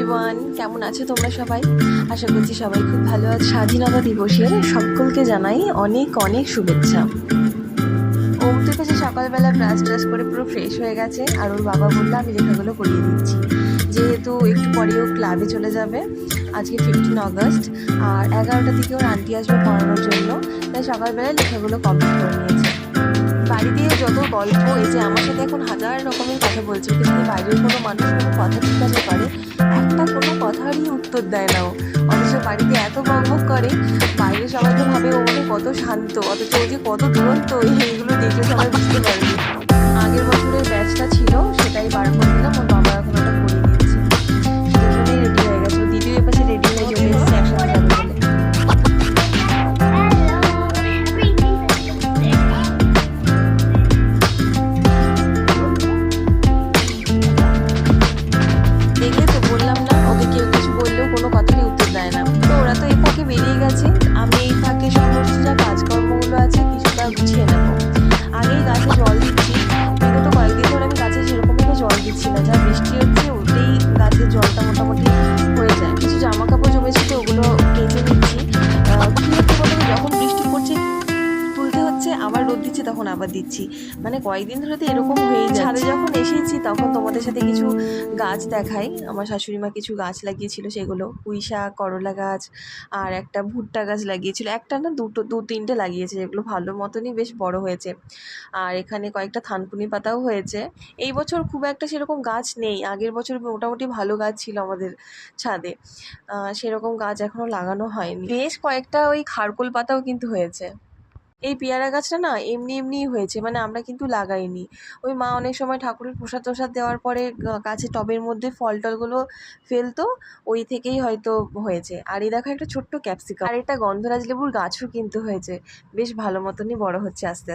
Everyone, কেমন আছো তোমরা সবাই? আশা করছি সবাই খুব ভালো আছে। স্বাধীনতা দিবসের সকলকে জানাই অনেক অনেক শুভেচ্ছা। ওমতে কাছে সকালবেলা ব্রাশ করে পুরো ফ্রেশ হয়ে গেছে, আর ওর বাবা বললো আমি লেখাগুলো করিয়ে দিচ্ছি, যেহেতু একটু পরেও ক্লাবে চলে যাবে। আজকে 15 আগস্ট, আর 11টার দিকে ওর আন্টি আসবে পড়ানোর জন্য, তাই সকালবেলা লেখাগুলো কমপ্লিট করে নিয়েছে। বাড়িতে যত গল্প, এই যে আমার সাথে এখন হাজার রকমের কথা বলছে, কিন্তু বাইরের কোনো মানুষ কোনো কথা জিজ্ঞাসা করে একটা কোনো কথারই উত্তর দেয় না ও, অথচ বাড়িতে এত বকবক করে। বাইরে সবাই তো ভাবে ও মানে কত শান্ত, অথচ ও যে কত দুরন্ত এইগুলো দেখে সবাই বুঝতে পারবে। আগের বছরের ব্যাচটা ছিল, সেটাই বার করে দিলাম, ওর বাবা এখন ওটা করিয়ে দিচ্ছে। দুজনেই রেডি হয়ে গেছে, ও দিদির এপাশে রেডি হয়ে চলে এসেছে একসাথে যাবে বলে। দেখলে তো বললাম না, ওকে কেউ কিছু বললেও কোনো কথারই উত্তর দেয় না। তো ওরা তো এই ফাঁকে বেরিয়ে গেছে, আমি এই ফাঁকে সমস্ত যা কাজকর্মগুলো আছে কিছুটা গুছিয়ে নেবো। আগেই গাছে জল দিচ্ছি, বিগত কয়েকদিন ধরে আমি গাছে সেরকমভাবে জল দিচ্ছি না, যা বৃষ্টি হচ্ছে ওতেই গাছের জলটা মোটামুটি হয়ে যায়। কিছু জামা কাপড় জমেছিল, ওগুলো কেচে নিচ্ছি। কী হচ্ছে বলতে, যখন বৃষ্টি পড়ছে তুলতে হচ্ছে, আবার রোদ দিচ্ছে তখন আবার দিচ্ছি, মানে কয়েকদিন ধরে তো এরকম হয়েই যাচ্ছে। ছাদে যখন এসেছি তখন তোমাদের সাথে কিছু গাছ দেখাই। আমার শাশুড়ি মা কিছু গাছ লাগিয়েছিল, সেগুলো পুঁই শাক, করলা গাছ, আর একটা ভুট্টা গাছ লাগিয়েছিল। একটা না দু তিনটে লাগিয়েছে, যেগুলো ভালো মতনই বেশ বড় হয়েছে। আর এখানে কয়েকটা থানকুনি পাতাও হয়েছে। এই বছর খুব একটা সেরকম গাছ নেই, আগের বছর মোটামুটি ভালো গাছ ছিল আমাদের ছাদে। সেরকম গাছ এখনও লাগানো হয়নি। বেশ কয়েকটা ওই খারকোল পাতাও কিন্তু হয়েছে। এই পেয়ারা গাছটা না এমনি এমনিই হয়েছে, মানে আমরা কিন্তু লাগাইনি। ওই মা অনেক সময় ঠাকুরের প্রসাদ টসাদ দেওয়ার পরে গাছে টবের মধ্যে ফল টলগুলো ফেলতো, ওই থেকেই হয়তো হয়েছে। আর এই দেখো একটা ছোট্ট ক্যাপসিকাম, আর একটা গন্ধরাজ লেবুর গাছও কিন্তু হয়েছে, বেশ ভালো মতনই বড় হচ্ছে আস্তে আস্তে।